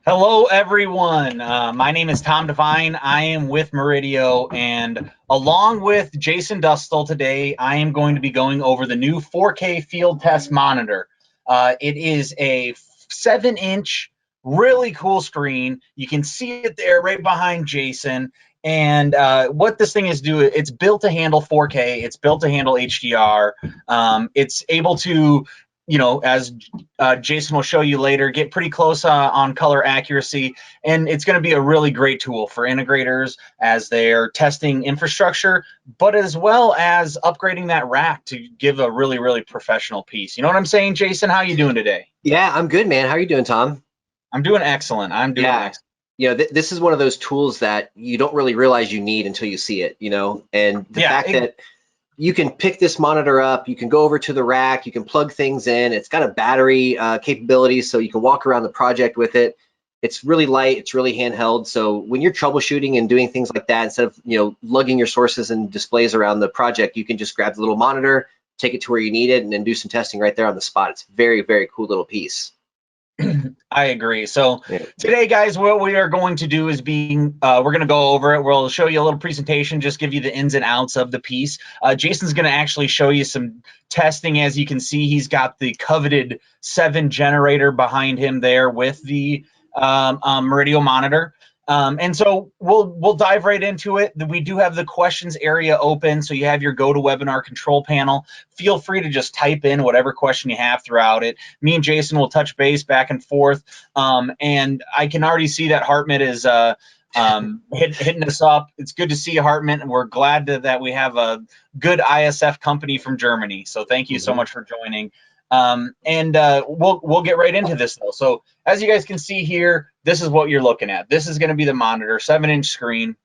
Hello, everyone. My name is Tom Devine. I am with Murideo, and along with Jason Dustle today, I am going to be going over the new 4K Field Test Monitor. It is a 7-inch, really cool screen. You can see it there right behind Jason. And what this thing is doing, it's built to handle 4K. It's built to handle HDR. It's able to as Jason will show you later, get pretty close on color accuracy, and it's going to be a really great tool for integrators as they're testing infrastructure, but as well as upgrading that rack to give a really, really professional piece. You know what I'm saying, Jason? How you doing today? Yeah, I'm good, man. How are you doing, Tom? I'm doing excellent. I'm doing Yeah, excellent. this is one of those tools that you don't really realize you need until you see it, and the Yeah, fact that you can pick this monitor up, you can go over to the rack, you can plug things in. It's got a battery capability, so you can walk around the project with it. It's really light, it's really handheld. So when you're troubleshooting and doing things like that, instead of lugging your sources and displays around the project, you can just grab the little monitor, take it to where you need it, and then do some testing right there on the spot. It's a very, very cool little piece. I agree. So Yeah. today, guys, what we are going to do is we're going to go over it. We'll show you a little presentation, just give you the ins and outs of the piece. Jason's going to actually show you some testing. As you can see, he's got the coveted 7 generator behind him there with the Murideo monitor. And so we'll dive right into it. We do have the questions area open, so you have your GoToWebinar control panel. Feel free to just type in whatever question you have throughout it. Me and Jason will touch base back and forth, and I can already see that Hartmut is hitting us up. It's good to see you, Hartmut, and we're glad that we have a good ISF company from Germany. So thank you so much for joining. We'll get right into this though. So as you guys can see here, this is what you're looking at. This is going to be the monitor, 7-inch screen,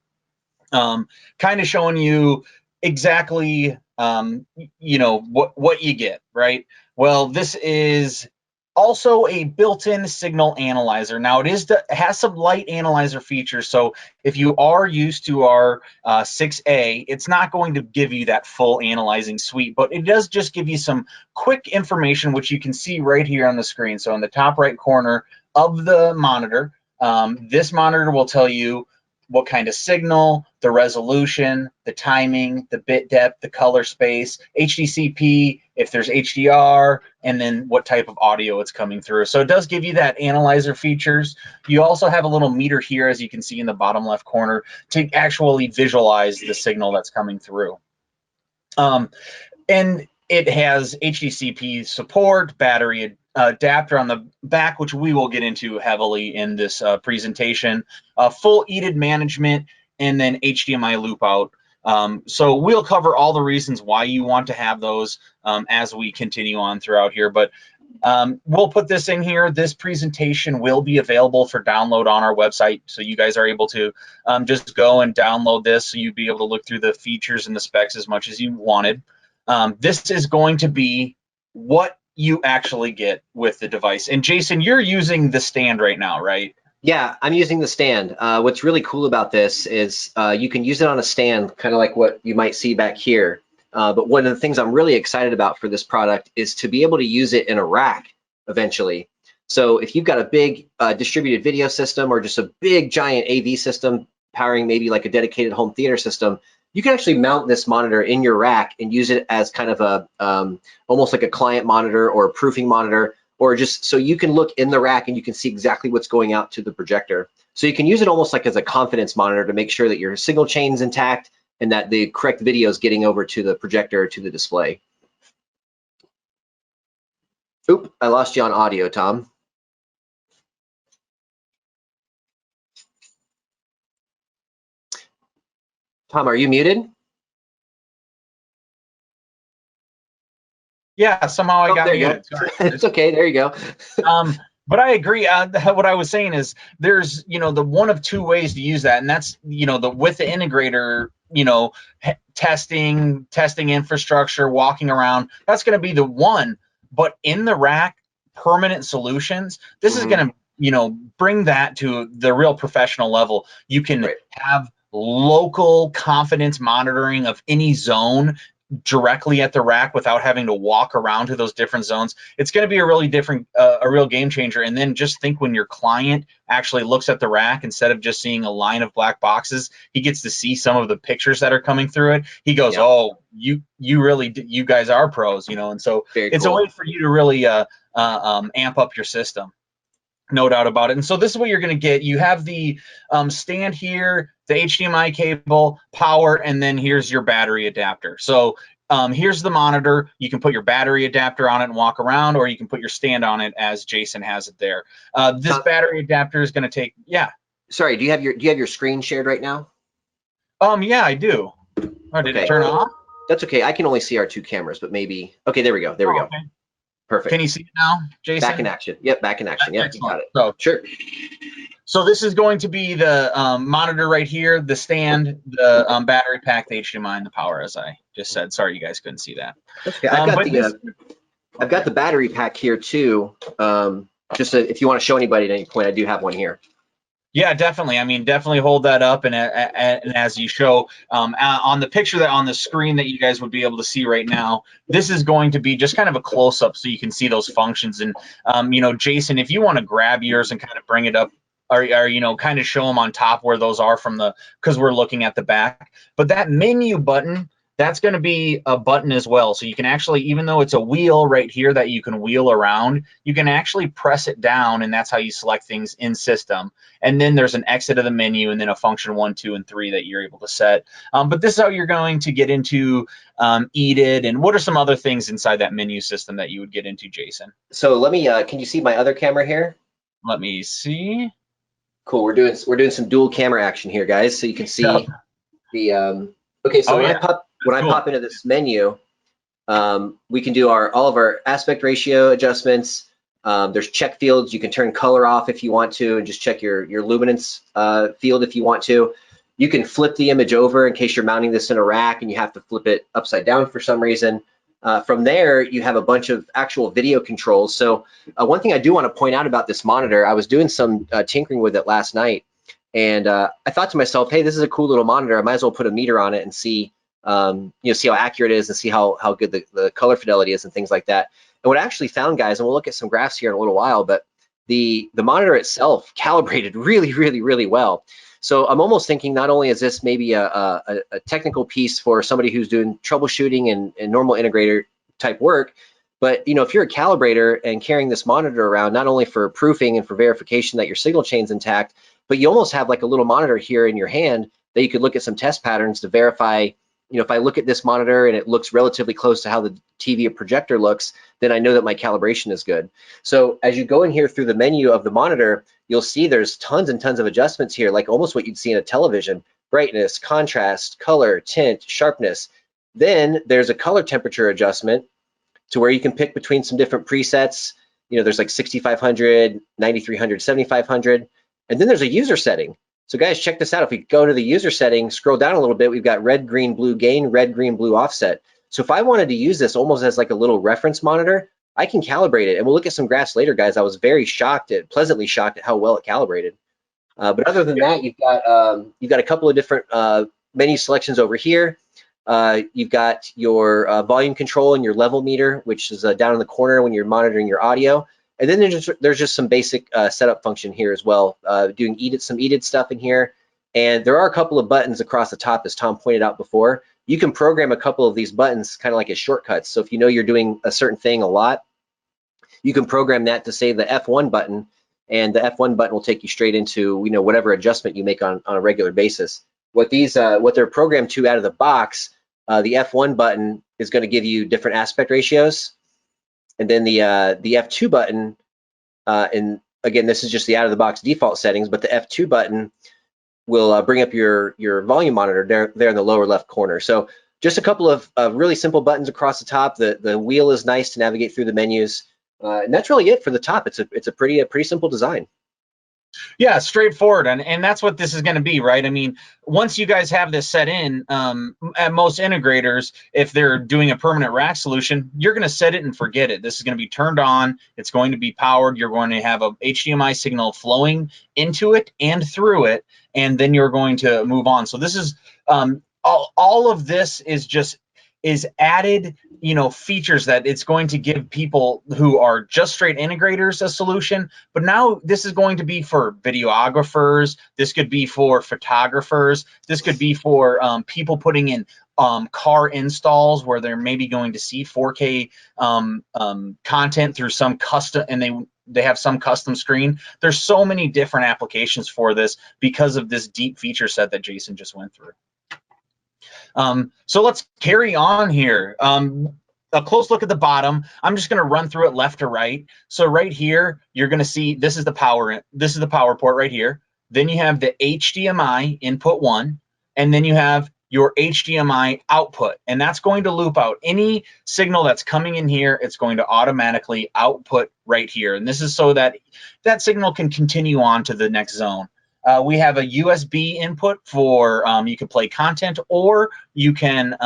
kind of showing you exactly what you get, right? Well, this is also a built-in signal analyzer. Now it has some light analyzer features, so if you are used to our 6A, it's not going to give you that full analyzing suite, but it does just give you some quick information, which you can see right here on the screen. So in the top right corner of the monitor, this monitor will tell you what kind of signal, the resolution, the timing, the bit depth, the color space, HDCP, if there's HDR, and then what type of audio it's coming through. So it does give you that analyzer features. You also have a little meter here, as you can see in the bottom left corner, to actually visualize the signal that's coming through. And it has HDCP support, battery adapter on the back, which we will get into heavily in this presentation, full EDID management, and then HDMI loop out. So we'll cover all the reasons why you want to have those as we continue on throughout here. But we'll put this in here. This presentation will be available for download on our website, so you guys are able to just go and download this, so you'd be able to look through the features and the specs as much as you wanted. This is going to be what you actually get with the device. And Jason, you're using the stand right now, right? Yeah, I'm using the stand. What's really cool about this is you can use it on a stand, kind of like what you might see back here. But one of the things I'm really excited about for this product is to be able to use it in a rack eventually. So if you've got a big distributed video system or just a big giant AV system powering maybe like a dedicated home theater system, you can actually mount this monitor in your rack and use it as kind of a almost like a client monitor or a proofing monitor, or just so you can look in the rack and you can see exactly what's going out to the projector. So you can use it almost like as a confidence monitor to make sure that your signal chain's intact and that the correct video is getting over to the projector or to the display. Oop, I lost you on audio, Tom. Tom, are you muted? Yeah, somehow I got muted. It's okay, there you go. But I agree. What I was saying is there's, the one of two ways to use that, and that's, with the integrator, testing infrastructure, walking around, that's going to be the one. But in the rack, permanent solutions, this is going to, bring that to the real professional level. You can have local confidence monitoring of any zone directly at the rack without having to walk around to those different zones, it's going to be a really different, a real game changer. And then just think when your client actually looks at the rack, instead of just seeing a line of black boxes, he gets to see some of the pictures that are coming through it. He goes, Yeah. oh, you really, you guys are pros, you know. And so Very it's cool. a way for you to really amp up your system. No doubt about it. And so this is what you're going to get. You have the stand here, the HDMI cable, power, and then here's your battery adapter. So here's the monitor. You can put your battery adapter on it and walk around, or you can put your stand on it as Jason has it there. This battery adapter is going to take, yeah. Sorry, do you have your screen shared right now? Yeah, I do. Oh, did it turn off? That's okay. I can only see our two cameras, but maybe. Okay, there we go. There we go. Okay. Perfect. Can you see it now, Jason? Back in action. Yep, back in action. Yep, you got it. So, sure. So this is going to be the monitor right here, the stand, the battery pack, the HDMI, and the power, as I just said. Sorry, you guys couldn't see that. That's okay. I've got the battery pack here too. Just if you want to show anybody at any point, I do have one here. Yeah, definitely. I mean, definitely hold that up, and as you show on the picture that on the screen that you guys would be able to see right now, this is going to be just kind of a close-up so you can see those functions. And you know, Jason, if you want to grab yours and kind of bring it up, or you know, kind of show them on top where those are from the, because we're looking at the back. But that menu button, that's going to be a button as well. So you can actually, even though it's a wheel right here that you can wheel around, you can actually press it down, and that's how you select things in system. And then there's an exit of the menu, and then a function 1, 2, and 3 that you're able to set. But this is how you're going to get into EDIT, and what are some other things inside that menu system that you would get into, Jason? So let me, can you see my other camera here? Let me see. Cool, we're doing some dual camera action here, guys. So you can see the, okay, so when I pop into this menu, we can do all of our aspect ratio adjustments. There's check fields. You can turn color off if you want to, and just check your luminance field if you want to. You can flip the image over in case you're mounting this in a rack and you have to flip it upside down for some reason. From there, you have a bunch of actual video controls. So one thing I do want to point out about this monitor, I was doing some tinkering with it last night, and I thought to myself, hey, this is a cool little monitor. I might as well put a meter on it and see, you know, see how accurate it is and see how good the color fidelity is and things like that. And what I actually found, guys, and we'll look at some graphs here in a little while, but the monitor itself calibrated really, really, really well. So I'm almost thinking not only is this maybe a technical piece for somebody who's doing troubleshooting and normal integrator type work, but you know, if you're a calibrator and carrying this monitor around, not only for proofing and for verification that your signal chain's intact, but you almost have like a little monitor here in your hand that you could look at some test patterns to verify. You know, if I look at this monitor and it looks relatively close to how the TV or projector looks, then I know that my calibration is good. So as you go in here through the menu of the monitor, you'll see there's tons and tons of adjustments here, like almost what you'd see in a television: brightness, contrast, color, tint, sharpness. Then there's a color temperature adjustment to where you can pick between some different presets. You know, there's like 6500, 9300, 7500, and then there's a user setting. So guys, check this out. If we go to the user setting, scroll down a little bit, we've got red, green, blue gain, red, green, blue offset. So if I wanted to use this almost as like a little reference monitor, I can calibrate it. And we'll look at some graphs later, guys. I was very pleasantly shocked at how well it calibrated. But other than that, you've got a couple of different menu selections over here. You've got your volume control and your level meter, which is down in the corner when you're monitoring your audio. And then there's just some basic setup function here as well, doing some EDIT stuff in here. And there are a couple of buttons across the top, as Tom pointed out before. You can program a couple of these buttons kind of like as shortcuts. So if you know you're doing a certain thing a lot, you can program that to say the F1 button, and the F1 button will take you straight into, you know, whatever adjustment you make on a regular basis. What they're programmed to out of the box, the F1 button is going to give you different aspect ratios. And then the F2 button, and again, this is just the out-of-the-box default settings, but the F2 button will bring up your volume monitor there in the lower left corner. So just a couple of really simple buttons across the top. The wheel is nice to navigate through the menus, and that's really it for the top. It's a pretty simple design. Yeah, straightforward, and that's what this is going to be, right? I mean, once you guys have this set in, at most integrators, if they're doing a permanent rack solution, you're going to set it and forget it. This is going to be turned on. It's going to be powered. You're going to have a HDMI signal flowing into it and through it, and then you're going to move on. So this is all of this is just is added, you know, features that it's going to give people who are just straight integrators a solution. But now this is going to be for videographers. This could be for photographers. This could be for people putting in car installs where they're maybe going to see 4K content through some custom, and they have some custom screen. There's so many different applications for this because of this deep feature set that Jason just went through. So let's carry on here. A close look at the bottom. I'm just going to run through it left to right. So right here, you're going to see this is the power port right here. Then you have the HDMI input 1, and then you have your HDMI output, and that's going to loop out any signal that's coming in here. It's going to automatically output right here, and this is so that that signal can continue on to the next zone. We have a USB input for you can play content, or you can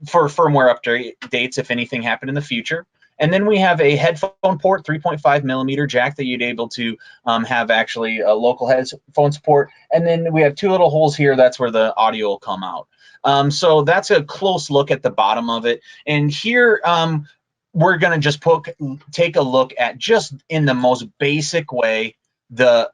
for firmware updates if anything happened in the future. And then we have a headphone port, 3.5mm jack that you'd able to have actually a local headphone support. And then we have 2 little holes here. That's where the audio will come out. So that's a close look at the bottom of it. And here we're going to just take a look at, just in the most basic way, the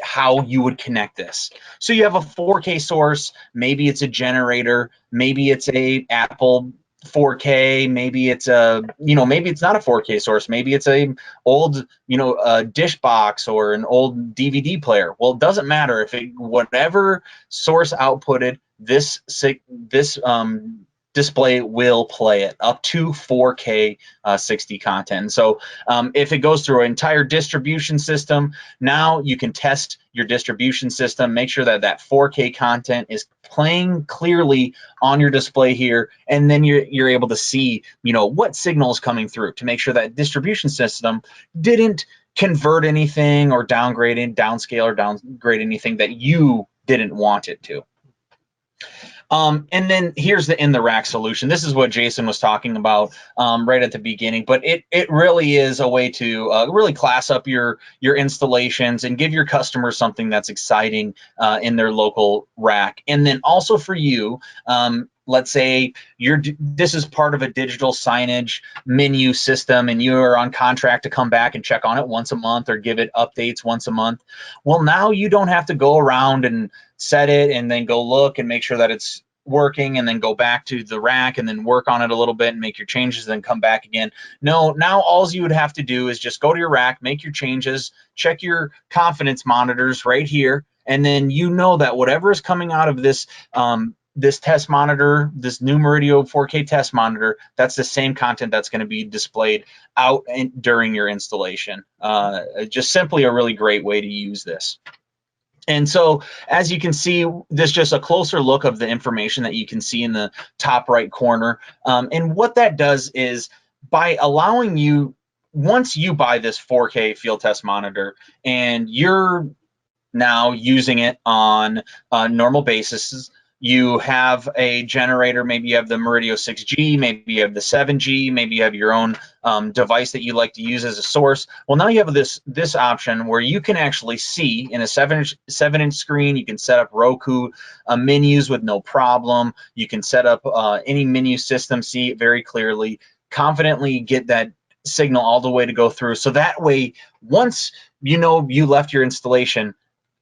how you would connect this. So you have a 4K source. Maybe it's a generator. Maybe it's a Apple 4K, maybe it's a, you know, maybe it's not a 4K source, maybe it's a old, you know, a dish box or an old DVD player. Well, it doesn't matter if whatever source outputted, this display will play it up to 4K 60 content. So if it goes through an entire distribution system, now you can test your distribution system, make sure that that 4K content is playing clearly on your display here, and then you're able to see, you know, what signal is coming through to make sure that distribution system didn't convert anything or downscale or downgrade anything that you didn't want it to. And then here's the in the rack solution. This is what Jason was talking about right at the beginning, but it really is a way to really class up your installations and give your customers something that's exciting in their local rack. And then also for you, let's say this is part of a digital signage menu system and you're on contract to come back and check on it once a month or give it updates once a month. Well, now you don't have to go around and set it and then go look and make sure that it's working and then go back to the rack and then work on it a little bit and make your changes, then come back again. No, now all you would have to do is just go to your rack, make your changes, check your confidence monitors right here, and then you know that whatever is coming out of this this test monitor, this new Murideo 4K test monitor, that's the same content that's going to be displayed out during your installation. Just simply a really great way to use this. And so, as you can see, this is just a closer look of the information that you can see in the top right corner. And what that does is, by allowing you, once you buy this 4K field test monitor and you're now using it on a normal basis, you have a generator, maybe you have the Murideo 6G, maybe you have the 7G, maybe you have your own device that you like to use as a source. Well, now you have this option where you can actually see in a 7-inch screen. You can set up Roku menus with no problem. You can set up any menu system, see it very clearly, confidently get that signal all the way to go through. So that way, once you know you left your installation,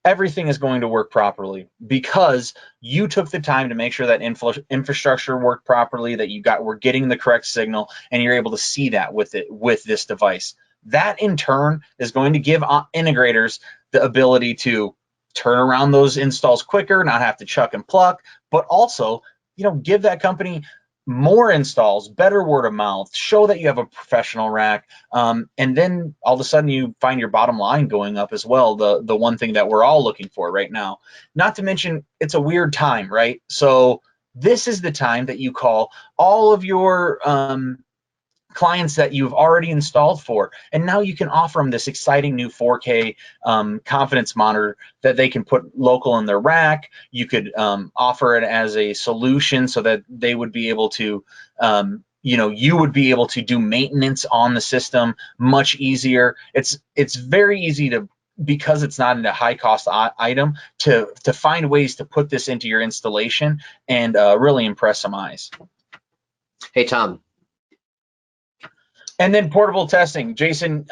everything is going to work properly because you took the time to make sure that infrastructure worked properly, that we're getting the correct signal, and you're able to see that with this device. That in turn is going to give integrators the ability to turn around those installs quicker, not have to chuck and pluck, but also, you know, give that company more installs, better word of mouth, show that you have a professional rack, and then all of a sudden you find your bottom line going up as well, the one thing that we're all looking for right now. Not to mention, it's a weird time, right? So this is the time that you call all of your clients that you've already installed for, and now you can offer them this exciting new 4K confidence monitor that they can put local in their rack. You could offer it as a solution so that they would be able to you know, you would be able to do maintenance on the system much easier. It's very easy to, because it's not a high cost item, to find ways to put this into your installation and really impress some eyes. Hey, Tom. And then portable testing, Jason.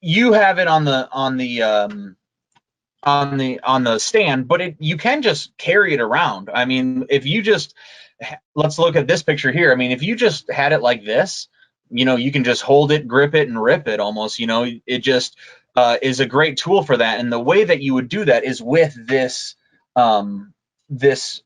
You have it on the stand, but you can just carry it around. I mean, if you just, let's look at this picture here. I mean, if you just had it like this, you can just hold it, grip it, and rip it almost. It just is a great tool for that. And the way that you would do that is with this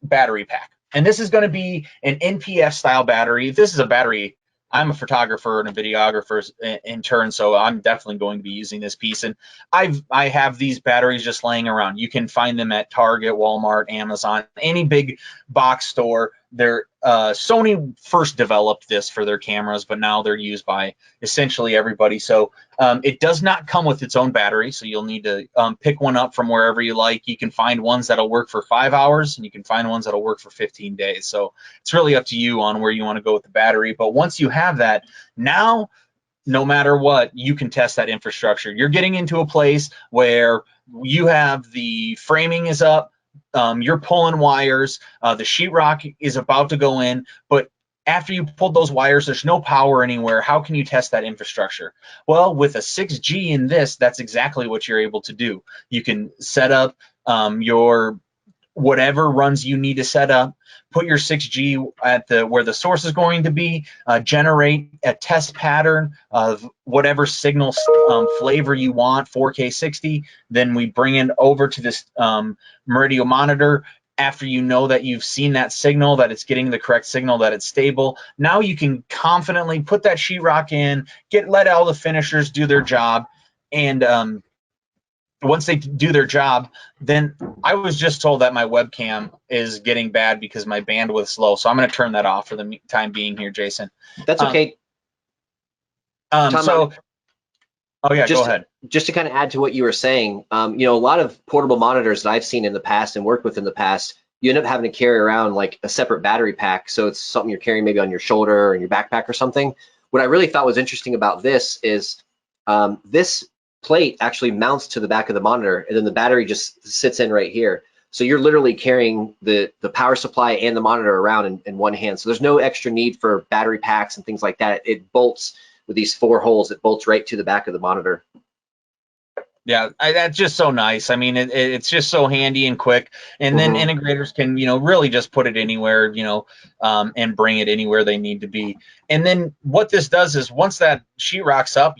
battery pack. And this is going to be an NPF style battery. This is a battery. I'm a photographer and a videographer in turn, so I'm definitely going to be using this piece. And I have these batteries just laying around. You can find them at Target, Walmart, Amazon, any big box store. Sony first developed this for their cameras, but now they're used by essentially everybody. So it does not come with its own battery, so you'll need to pick one up from wherever you like. You can find ones that'll work for 5 hours, and you can find ones that'll work for 15 days. So it's really up to you on where you want to go with the battery. But once you have that, now no matter what, you can test that infrastructure. You're getting into a place where you have the framing is up, you're pulling wires, the sheetrock is about to go in, but after you pulled those wires, there's no power anywhere. How can you test that infrastructure? Well, with a 6G in this, that's exactly what you're able to do. You can set up your whatever runs you need to set up, put your 6G at where the source is going to be, generate a test pattern of whatever signal flavor you want, 4K 60. Then we bring it over to this Murideo monitor. After you know that you've seen that signal, that it's getting the correct signal, that it's stable, now you can confidently put that sheetrock in, let all the finishers do their job, and once they do their job, then I was just told that my webcam is getting bad because my bandwidth's low. So I'm going to turn that off for the time being here, Jason. That's okay. Tom, oh yeah, go ahead. Just to kind of add to what you were saying, a lot of portable monitors that I've seen in the past and worked with in the past, you end up having to carry around like a separate battery pack. So it's something you're carrying maybe on your shoulder or in your backpack or something. What I really thought was interesting about this is this plate actually mounts to the back of the monitor, and then the battery just sits in right here. So you're literally carrying the power supply and the monitor around in one hand. So there's no extra need for battery packs and things like that. It bolts with these 4 holes. It bolts right to the back of the monitor. Yeah, that's just so nice. I mean, it's just so handy and quick. And then integrators can, really just put it anywhere, and bring it anywhere they need to be. And then what this does is once that sheetrock's up,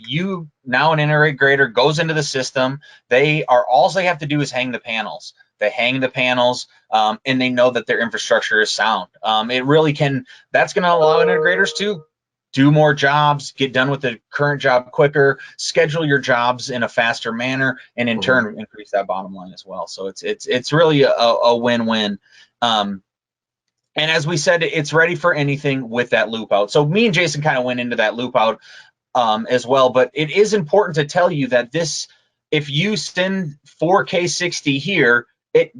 now an integrator goes into the system. All they have to do is hang the panels. They hang the panels, and they know that their infrastructure is sound. It really can. That's going to allow integrators to do more jobs, get done with the current job quicker, schedule your jobs in a faster manner, and in turn increase that bottom line as well. So it's really a win-win. And as we said, it's ready for anything with that loop out. So me and Jason kind of went into that loop out as well, but it is important to tell you that if you send 4K 60 here, it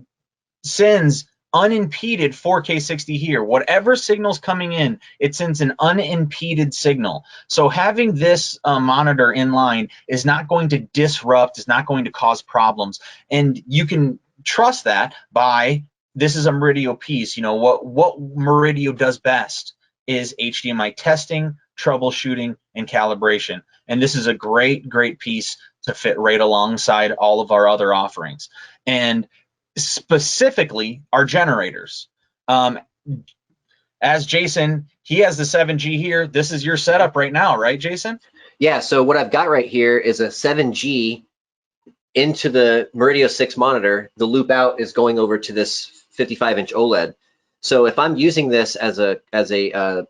sends unimpeded 4K 60 here. Whatever signal's coming in, it sends an unimpeded signal. So having this monitor in line is not going to disrupt, is not going to cause problems. And you can trust that by, this is a Murideo piece. What Murideo does best is HDMI testing, troubleshooting, and calibration. And this is a great, great piece to fit right alongside all of our other offerings. And specifically our generators. As Jason, he has the 7G here. This is your setup right now, right, Jason? Yeah, so what I've got right here is a 7G into the Murideo 6 monitor. The loop out is going over to this 55-inch OLED. So if I'm using this as a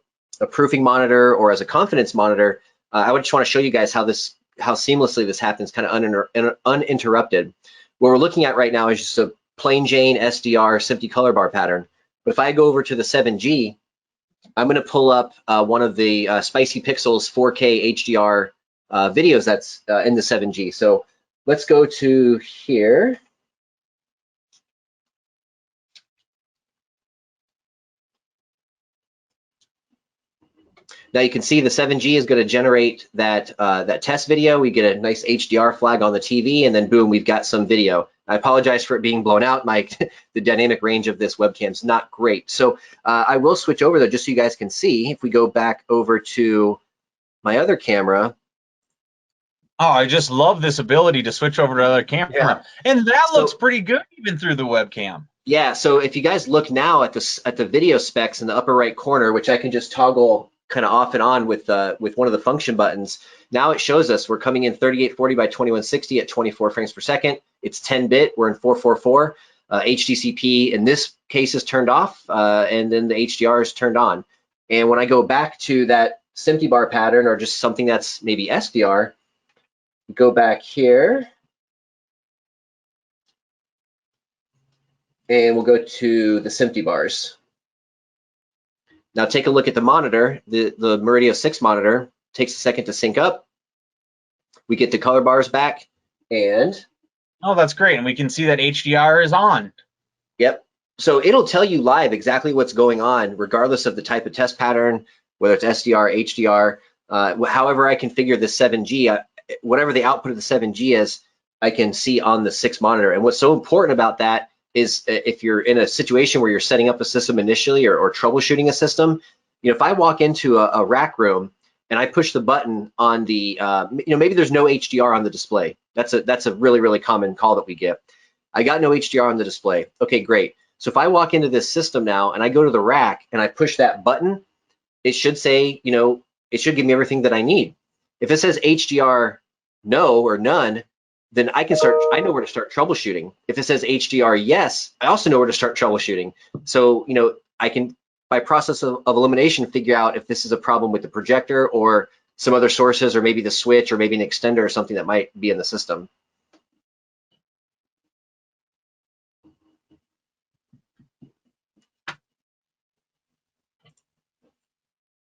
proofing monitor or as a confidence monitor, I would just want to show you guys how seamlessly this happens, kind of uninterrupted. What we're looking at right now is just a plain Jane SDR SMPTE color bar pattern. But if I go over to the 7G, I'm going to pull up one of the Spicy Pixels 4K HDR videos that's in the 7G. So let's go to here. Now you can see the 7G is going to generate that test video. We get a nice HDR flag on the TV, and then boom, we've got some video. I apologize for it being blown out. The dynamic range of this webcam is not great. So I will switch over though, just so you guys can see. If we go back over to my other camera. Oh, I just love this ability to switch over to other camera. Yeah. And that looks pretty good even through the webcam. Yeah, so if you guys look now at the video specs in the upper right corner, which I can just toggle kind of off and on with one of the function buttons, now it shows us we're coming in 3840 by 2160 at 24 frames per second. It's 10-bit, we're in 444. HDCP in this case is turned off, and then the HDR is turned on. And when I go back to that SMPTE bar pattern, or just something that's maybe SDR, go back here, and we'll go to the SMPTE bars. Now take a look at the monitor. The Murideo SIX monitor takes a second to sync up. We get the color bars back, and oh, that's great. And we can see that HDR is on. Yep. So it'll tell you live exactly what's going on, regardless of the type of test pattern, whether it's SDR, HDR, however I configure the 7G, whatever the output of the 7G is, I can see on the SIX monitor. And what's so important about that is if you're in a situation where you're setting up a system initially or troubleshooting a system, if I walk into a rack room and I push the button on the, maybe there's no HDR on the display. That's a really, really common call that we get. I got no HDR on the display. Okay, great. So if I walk into this system now and I go to the rack and I push that button, it should say, it should give me everything that I need. If it says HDR no or none, then I know where to start troubleshooting. If it says HDR yes, I also know where to start troubleshooting. So, I can, by process of elimination, figure out if this is a problem with the projector or some other sources, or maybe the switch, or maybe an extender or something that might be in the system.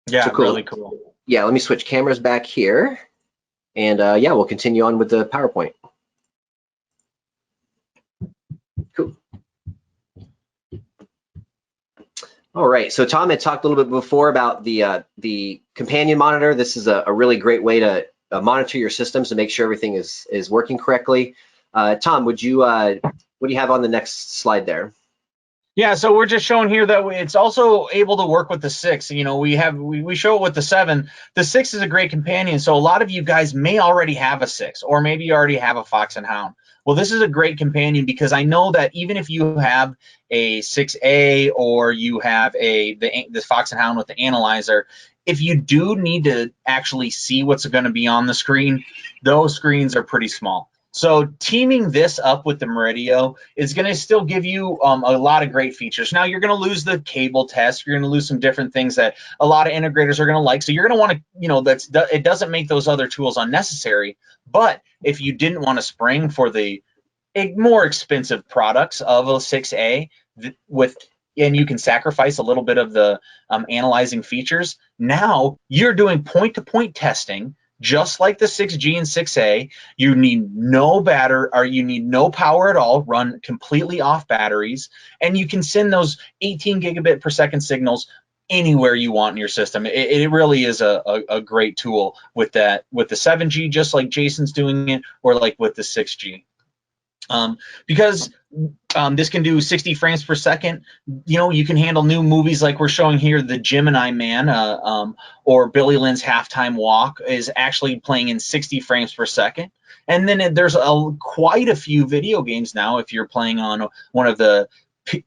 Yeah, so cool. Really cool. Yeah, let me switch cameras back here, and yeah, we'll continue on with the PowerPoint. Cool. All right, so Tom had talked a little bit before about the companion monitor. This is a really great way to monitor your systems to make sure everything is working correctly. Tom, what do you have on the next slide there? Yeah, so we're just showing here that it's also able to work with the 6. We show it with the 7. The 6 is a great companion, so a lot of you guys may already have a 6, or maybe you already have a Fox and Hound. Well, this is a great companion because I know that even if you have a 6A or you have the Fox and Hound with the analyzer, if you do need to actually see what's going to be on the screen, those screens are pretty small. So teaming this up with the Murideo is going to still give you a lot of great features. Now you're going to lose the cable test. You're going to lose some different things that a lot of integrators are going to like. So you're going to want to, it doesn't make those other tools unnecessary. But if you didn't want to spring for the more expensive products of a 6A and you can sacrifice a little bit of the analyzing features, now you're doing point-to-point testing. Just like the 6G and 6A, you need no you need no power at all, run completely off batteries, and you can send those 18 gigabit per second signals anywhere you want in your system. It really is a great tool with the 7G, just like Jason's doing it, or like with the 6G. Because this can do 60 frames per second. You can handle new movies like we're showing here. The Gemini Man or Billy Lynn's Halftime Walk is actually playing in 60 frames per second. And then there's quite a few video games now. If you're playing on one of the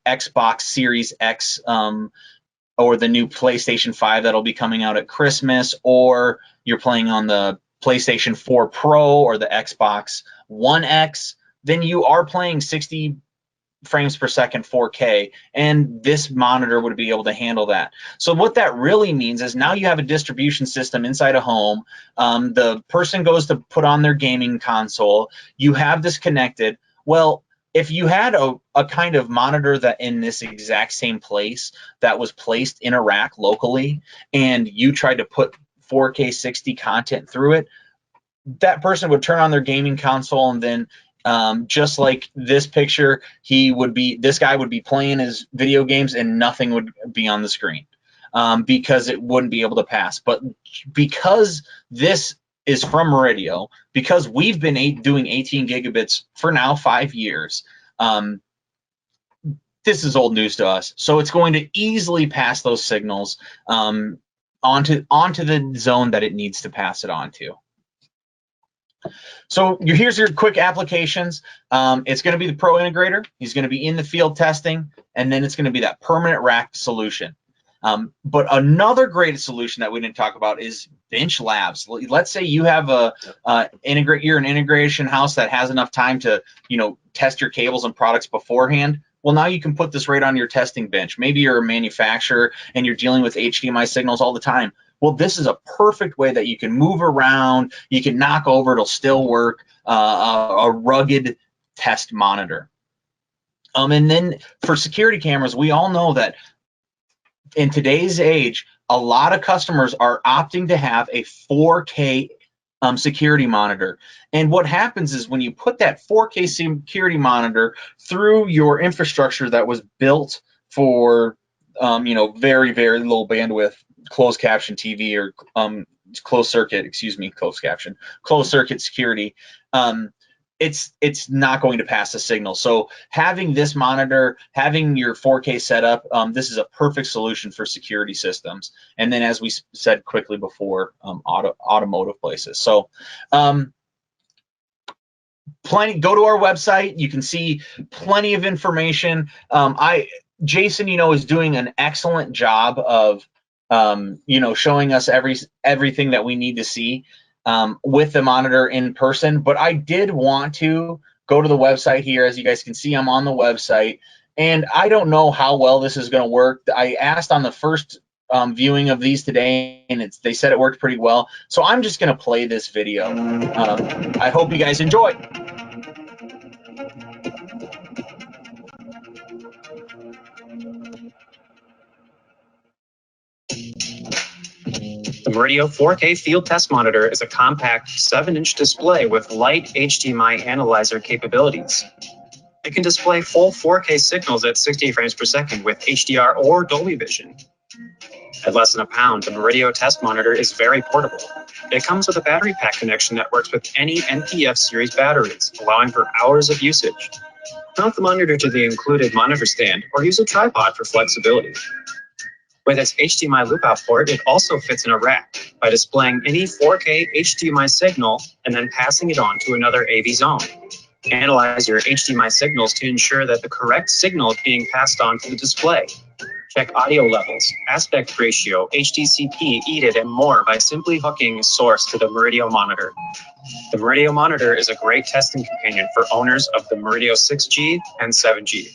Xbox Series X or the new PlayStation 5 that'll be coming out at Christmas, or you're playing on the PlayStation 4 Pro or the Xbox One X, then you are playing 60 frames per second 4K, and this monitor would be able to handle that. So what that really means is now you have a distribution system inside a home. The person goes to put on their gaming console. You have this connected. Well, if you had a kind of monitor that in this exact same place that was placed in a rack locally, and you tried to put 4K 60 content through it, that person would turn on their gaming console, and then just like this picture, this guy would be playing his video games and nothing would be on the screen because it wouldn't be able to pass. But because this is from Murideo, because we've been doing 18 gigabits for now 5 years. This is old news to us, so it's going to easily pass those signals onto the zone that it needs to pass it onto. So here's your quick applications. It's going to be the Pro Integrator. He's going to be in the field testing, and then it's going to be that permanent rack solution. But another great solution that we didn't talk about is bench labs. Let's say you have you're an integration house that has enough time to test your cables and products beforehand. Well, now you can put this right on your testing bench. Maybe you're a manufacturer and you're dealing with HDMI signals all the time. Well, this is a perfect way that you can move around, you can knock over, it'll still work, a rugged test monitor. And then for security cameras, we all know that in today's age, a lot of customers are opting to have a 4K security monitor. And what happens is when you put that 4K security monitor through your infrastructure that was built for very, very low bandwidth closed caption TV or closed circuit security, it's not going to pass the signal. So having this monitor, having your 4K setup, this is a perfect solution for security systems. And then, as we said quickly before, automotive places. So go to our website. You can see plenty of information. Jason, is doing an excellent job of showing us everything that we need to see with the monitor in person. But I did want to go to the website here. As you guys can see, I'm on the website, and I don't know how well this is going to work. I asked on the first viewing of these today, and they said it worked pretty well. So I'm just going to play this video. I hope you guys enjoy. The Murideo 4K Field Test Monitor is a compact 7-inch display with light HDMI analyzer capabilities. It can display full 4K signals at 60 frames per second with HDR or Dolby Vision. At less than a pound, the Murideo Test Monitor is very portable. It comes with a battery pack connection that works with any NPF series batteries, allowing for hours of usage. Mount the monitor to the included monitor stand or use a tripod for flexibility. With its HDMI loop-out port, it also fits in a rack by displaying any 4K HDMI signal and then passing it on to another AV zone. Analyze your HDMI signals to ensure that the correct signal is being passed on to the display. Check audio levels, aspect ratio, HDCP, EDIT, and more by simply hooking source to the Murideo monitor. The Murideo monitor is a great testing companion for owners of the Murideo 6G and 7G.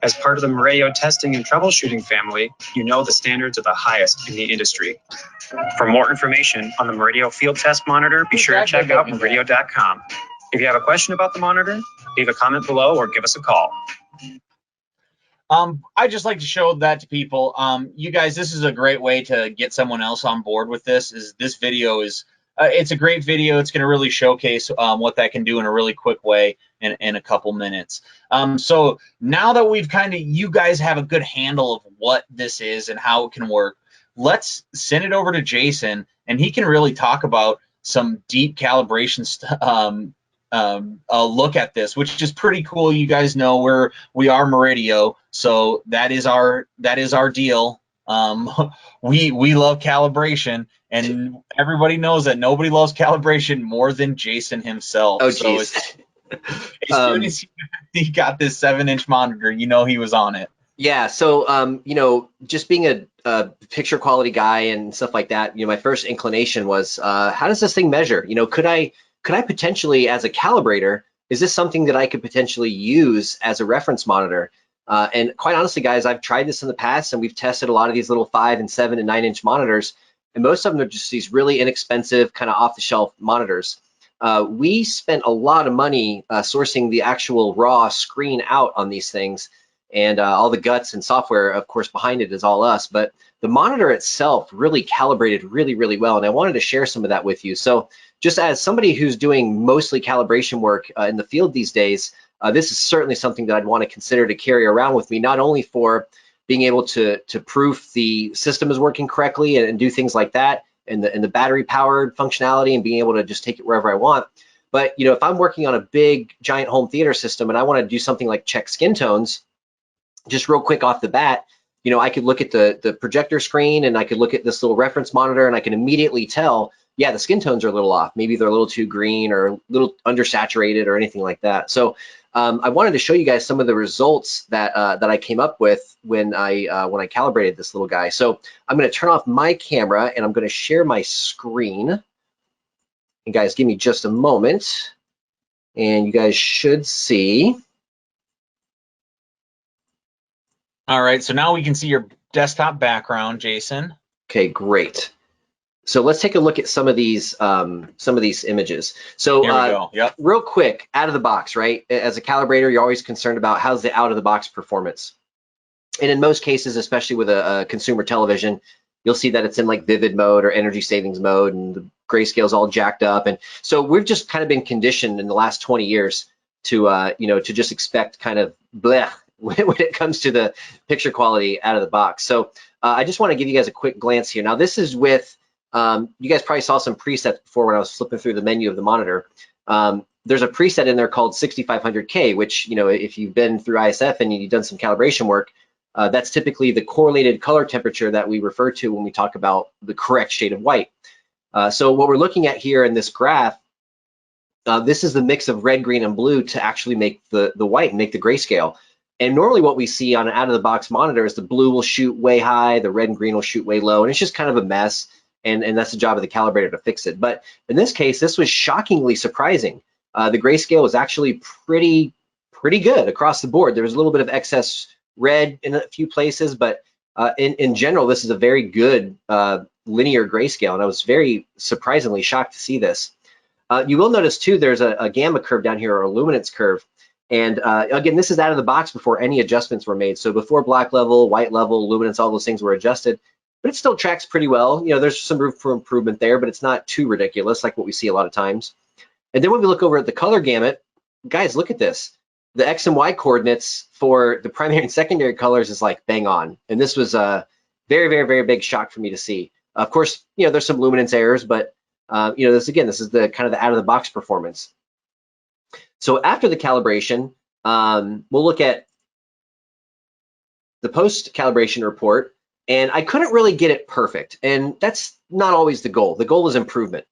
As part of the Murideo testing and troubleshooting family, the standards are the highest in the industry. For more information on the Murideo Field Test Monitor, be sure to check out murideo.com. If you have a question about the monitor, leave a comment below or give us a call. I just like to show that to people. You guys, this is a great way to get someone else on board with this. This video is it's a great video. It's going to really showcase what that can do in a really quick way in a couple minutes. So now that we've you guys have a good handle of what this is and how it can work, let's send it over to Jason, and he can really talk about some deep calibration look at this, which is pretty cool. You guys know we are Murideo, so that is our deal. We love calibration, and everybody knows that nobody loves calibration more than Jason himself. Oh, so as soon as he got this 7-inch monitor, he was on it. Yeah, so just being a picture quality guy and stuff like that, my first inclination was, how does this thing measure? Could I potentially, as a calibrator, is this something that I could potentially use as a reference monitor? And quite honestly, guys, I've tried this in the past, and we've tested a lot of these little 5 and 7 and 9-inch monitors, and most of them are just these really inexpensive, kind of off-the-shelf monitors. We spent a lot of money sourcing the actual raw screen out on these things, and all the guts and software, of course, behind it is all us. But the monitor itself really calibrated really, really well, and I wanted to share some of that with you. So just as somebody who's doing mostly calibration work in the field these days, this is certainly something that I'd want to consider to carry around with me, not only for being able to prove the system is working correctly and do things like that, and the battery powered functionality and being able to just take it wherever I want. But you know, if I'm working on a big giant home theater system and I want to do something like check skin tones, just real quick off the bat, you know, I could look at the projector screen and I could look at this little reference monitor and I can immediately tell, yeah, the skin tones are a little off. Maybe they're a little too green or a little undersaturated or anything like that. So I wanted to show you guys some of the results that that I came up with when I calibrated this little guy. So I'm going to turn off my camera and I'm going to share my screen. And guys, give me just a moment, and you guys should see. All right, so now we can see your desktop background, Jason. Okay, great. So let's take a look at some of these images. So Here we go. Yep. Real quick, out of the box, right? As a calibrator, you're always concerned about how's the out of the box performance. And in most cases, especially with a consumer television, you'll see that it's in like vivid mode or energy savings mode, and the grayscale's all jacked up. And so we've just kind of been conditioned in the last 20 years to you know, to just expect kind of bleh when it comes to the picture quality out of the box. So I just want to give you guys a quick glance here. Now this is with, you guys probably saw some presets before when I was flipping through the menu of the monitor. There's a preset in there called 6500K, which, you know, if you've been through ISF and you've done some calibration work, that's typically the correlated color temperature that we refer to when we talk about the correct shade of white. So what we're looking at here in this graph, this is the mix of red, green, and blue to actually make the white and make the grayscale. And normally what we see on an out-of-the-box monitor is the blue will shoot way high, the red and green will shoot way low, and it's just kind of a mess, and that's the job of the calibrator to fix it. But in this case, this was shockingly surprising. The grayscale was actually pretty good across the board. There was a little bit of excess red in a few places, but in general, this is a very good linear grayscale, and I was very surprisingly shocked to see this. You will notice too, there's a gamma curve down here, or a luminance curve. And again, this is out of the box before any adjustments were made. So before black level, white level, luminance, all those things were adjusted, but it still tracks pretty well. You know, there's some room for improvement there, but it's not too ridiculous like what we see a lot of times. And then when we look over at the color gamut, guys, look at this. The X and Y coordinates for the primary and secondary colors is like bang on. And this was a very big shock for me to see. Of course, you know, there's some luminance errors, but you know, this is the kind of the out of the box performance. So after the calibration, we'll look at the post calibration report, and I couldn't really get it perfect, and that's not always the goal. The goal is improvement.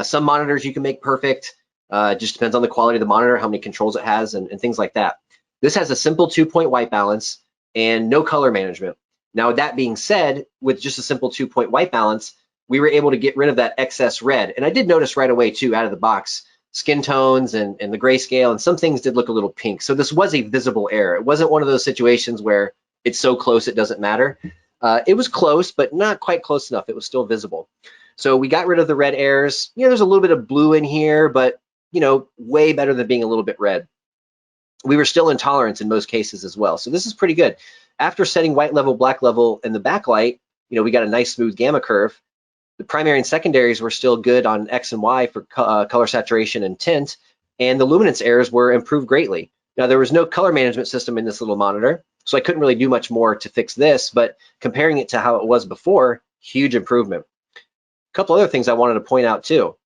Some monitors you can make perfect, just depends on the quality of the monitor, how many controls it has, and things like that. This has a simple 2-point white balance and no color management. Now, with that being said, with just a simple 2-point white balance, we were able to get rid of that excess red. And I did notice right away too, out of the box, skin tones and the grayscale, and some things did look a little pink. So this was a visible error. It wasn't one of those situations where it's so close it doesn't matter. It was close, but not quite close enough. It was still visible. So we got rid of the red errors. You know, there's a little bit of blue in here, but you know, way better than being a little bit red. We were still in tolerance in most cases as well. So this is pretty good. After setting white level, black level, and the backlight, you know, we got a nice smooth gamma curve. The primary and secondaries were still good on X and Y for color saturation and tint, and the luminance errors were improved greatly. Now, there was no color management system in this little monitor, so I couldn't really do much more to fix this, but comparing it to how it was before, huge improvement. A couple other things I wanted to point out too.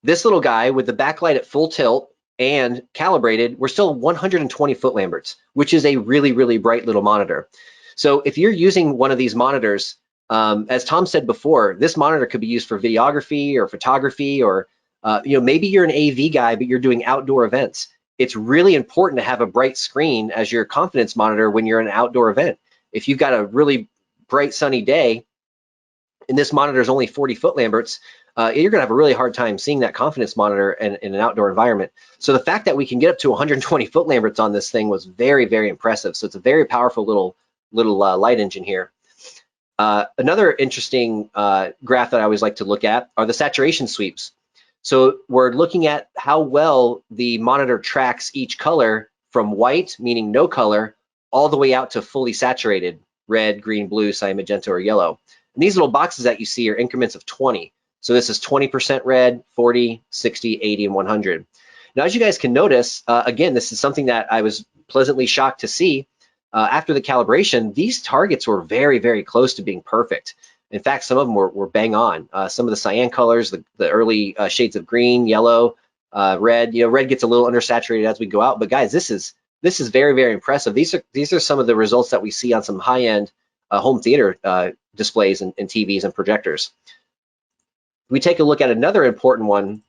This little guy with the backlight at full tilt and calibrated, we're still 120 foot lamberts, which is a really bright little monitor. So if you're using one of these monitors, as Tom said before, this monitor could be used for videography or photography, or you know, maybe you're an AV guy, but you're doing outdoor events. It's really important to have a bright screen as your confidence monitor when you're in an outdoor event. If you've got a really bright sunny day and this monitor is only 40 foot lamberts, you're gonna have a really hard time seeing that confidence monitor in an outdoor environment. So the fact that we can get up to 120 foot lamberts on this thing was very impressive. So it's a very powerful little light engine here. Another interesting graph that I always like to look at are the saturation sweeps. So we're looking at how well the monitor tracks each color from white, meaning no color, all the way out to fully saturated, red, green, blue, cyan, magenta, or yellow. And these little boxes that you see are increments of 20. So this is 20% red, 40, 60, 80, and 100. Now, as you guys can notice, again, this is something that I was pleasantly shocked to see. after the calibration, these targets were very, very close to being perfect. In fact, some of them were bang on. Some of the cyan colors, the early shades of green, yellow, red. Red gets a little undersaturated as we go out. But guys, this is very, very impressive. These are some of the results that we see on some high-end home theater displays and TVs and projectors. We take a look at another important one.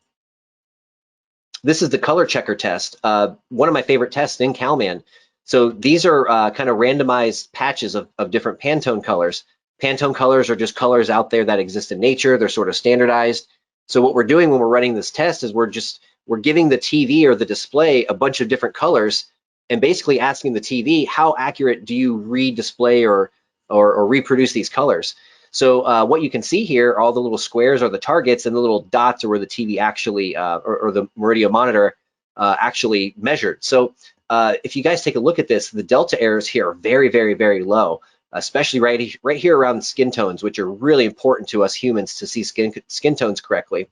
This is the color checker test, one of my favorite tests in CalMan. So these are kind of randomized patches of different Pantone colors. Pantone colors are just colors out there that exist in nature. They're sort of standardized. So what we're doing when we're running this test is we're giving the TV or the display a bunch of different colors and basically asking the TV, how accurate do you re-display or reproduce these colors? So what you can see here, all the little squares are the targets, and the little dots are where the TV actually, or the Murideo monitor actually measured. So if you guys take a look at this, the delta errors here are very, very, very low, especially right here around skin tones, which are really important to us humans to see skin tones correctly.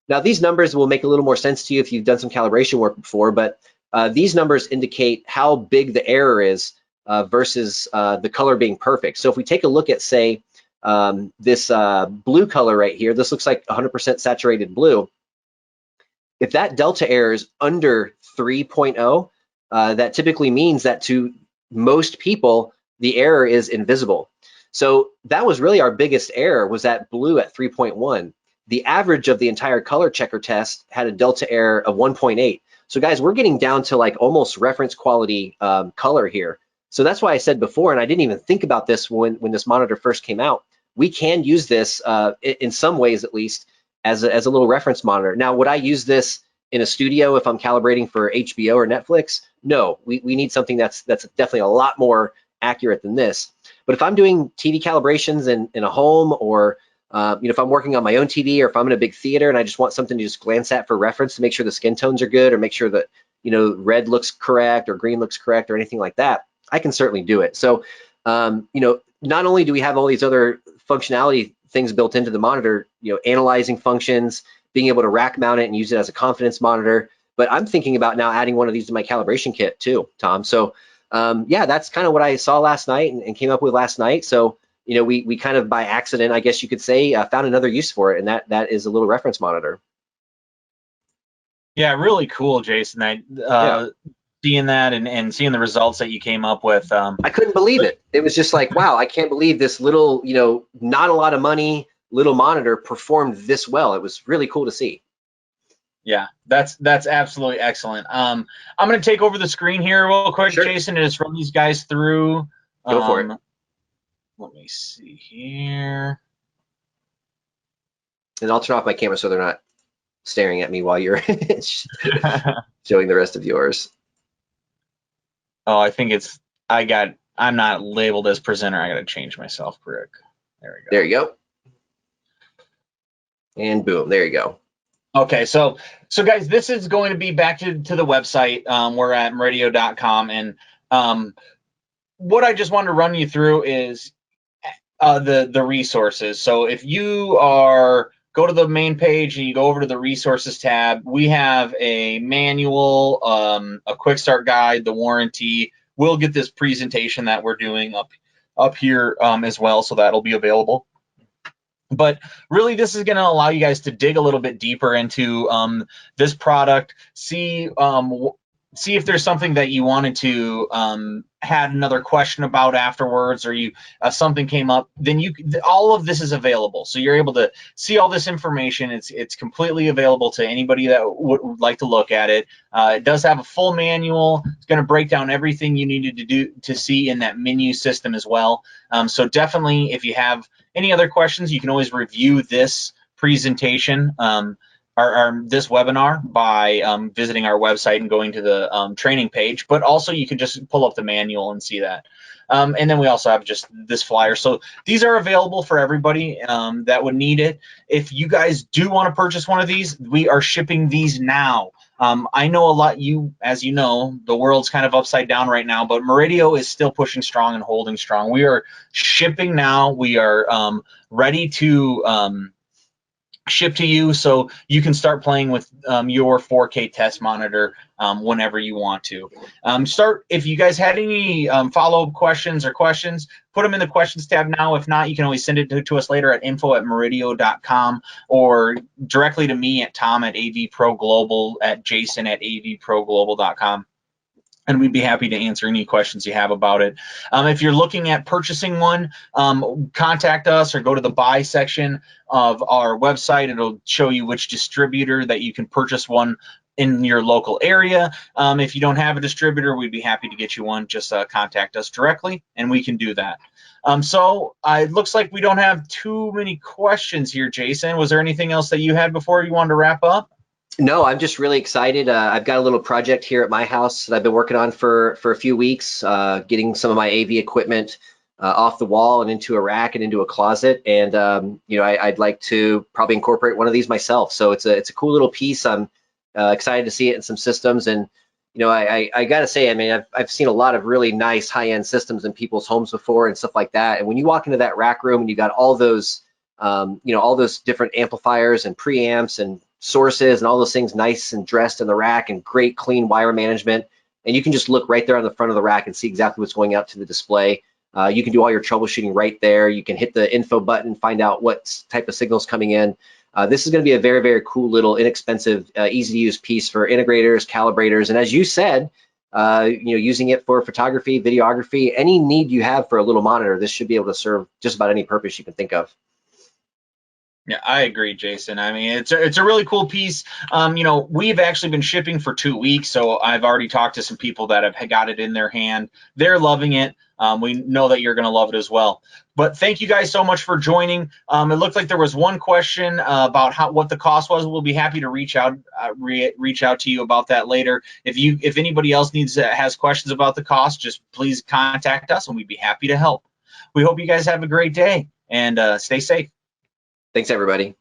Now, these numbers will make a little more sense to you if you've done some calibration work before, but these numbers indicate how big the error is versus the color being perfect. So if we take a look at, say, this blue color right here, this looks like 100% saturated blue. If that delta error is under 3.0, that typically means that to most people, the error is invisible. So that was really our biggest error, was that blue at 3.1. The average of the entire color checker test had a delta error of 1.8. So guys, we're getting down to like almost reference quality color here. So that's why I said before, and I didn't even think about this when this monitor first came out, we can use this in some ways at least as a little reference monitor. Now, would I use this in a studio if I'm calibrating for HBO or Netflix? No, we need something that's definitely a lot more accurate than this. But if I'm doing TV calibrations in a home, or if I'm working on my own TV, or if I'm in a big theater and I just want something to just glance at for reference to make sure the skin tones are good, or make sure that red looks correct or green looks correct or anything like that, I can certainly do it. So not only do we have all these other functionality things built into the monitor, analyzing functions, being able to rack mount it and use it as a confidence monitor, but I'm thinking about now adding one of these to my calibration kit too, Tom. So yeah, that's kind of what I saw last night and came up with last night. So we kind of by accident, I guess you could say, found another use for it, and that is a little reference monitor. Yeah, really cool, Jason. Seeing that and seeing the results that you came up with. I couldn't believe it. It was just like, wow, I can't believe this little, not a lot of money, little monitor performed this well. It was really cool to see. Yeah, that's absolutely excellent. I'm going to take over the screen here real quick, sure, Jason, and just run these guys through. Go for it. Let me see here. And I'll turn off my camera so they're not staring at me while you're showing the rest of yours. Oh, I think I'm not labeled as presenter. I got to change myself, Rick. There we go. There you go. And boom, there you go. Okay, so guys, this is going to be back to the website. We're at murideo.com, and what I just wanted to run you through is the resources. So if you go to the main page and you go over to the resources tab, we have a manual, a quick start guide, the warranty. We'll get this presentation that we're doing up here as well, so that'll be available. But really, this is going to allow you guys to dig a little bit deeper into this product, see if there's something that you wanted to had another question about afterwards, or something came up. Then all of this is available, so you're able to see all this information. It's completely available to anybody that would like to look at it. It does have a full manual. It's going to break down everything you needed to see in that menu system as well. So definitely, if you have any other questions, you can always review this presentation or this webinar by visiting our website and going to the training page, but also you can just pull up the manual and see that. And then we also have just this flyer. So these are available for everybody that would need it. If you guys do want to purchase one of these, we are shipping these now. I know a lot, as you know, the world's kind of upside down right now, but Murideo is still pushing strong and holding strong. We are shipping now. We are ready to shipped to you, so you can start playing with your 4K test monitor whenever you want to. If you guys had any follow-up questions, put them in the questions tab now. If not, you can always send it to us later at info@murideo.com, or directly to me at Tom@avproglobal, at Jason@avproglobal.com. And we'd be happy to answer any questions you have about it. If you're looking at purchasing one, contact us or go to the buy section of our website. It'll show you which distributor that you can purchase one in your local area. If you don't have a distributor, we'd be happy to get you one. Just contact us directly and we can do that. So it looks like we don't have too many questions here, Jason. Was there anything else that you had before you wanted to wrap up? No, I'm just really excited. I've got a little project here at my house that I've been working on for a few weeks, getting some of my AV equipment off the wall and into a rack and into a closet. And you know, I'd like to probably incorporate one of these myself. So it's a cool little piece. I'm excited to see it in some systems. And you know, I gotta say, I mean, I've seen a lot of really nice high-end systems in people's homes before and stuff like that. And when you walk into that rack room and you got all those, you know, all those different amplifiers and preamps and sources and all those things nice and dressed in the rack, and great clean wire management, and you can just look right there on the front of the rack and see exactly what's going out to the display. You can do all your troubleshooting right there. You can hit the info button, find out what type of signals coming in. This is going to be a very, very cool little inexpensive, easy to use piece for integrators, calibrators, and as you said, you know, using it for photography, videography, any need you have for a little monitor, this should be able to serve just about any purpose you can think of. Yeah, I agree, Jason. I mean, it's a really cool piece. You know, we've actually been shipping for 2 weeks, so I've already talked to some people that have got it in their hand. They're loving it. We know that you're going to love it as well. But thank you guys so much for joining. It looked like there was one question about what the cost was. We'll be happy to reach out to you about that later. If anybody else has questions about the cost, just please contact us, and we'd be happy to help. We hope you guys have a great day, and stay safe. Thanks, everybody.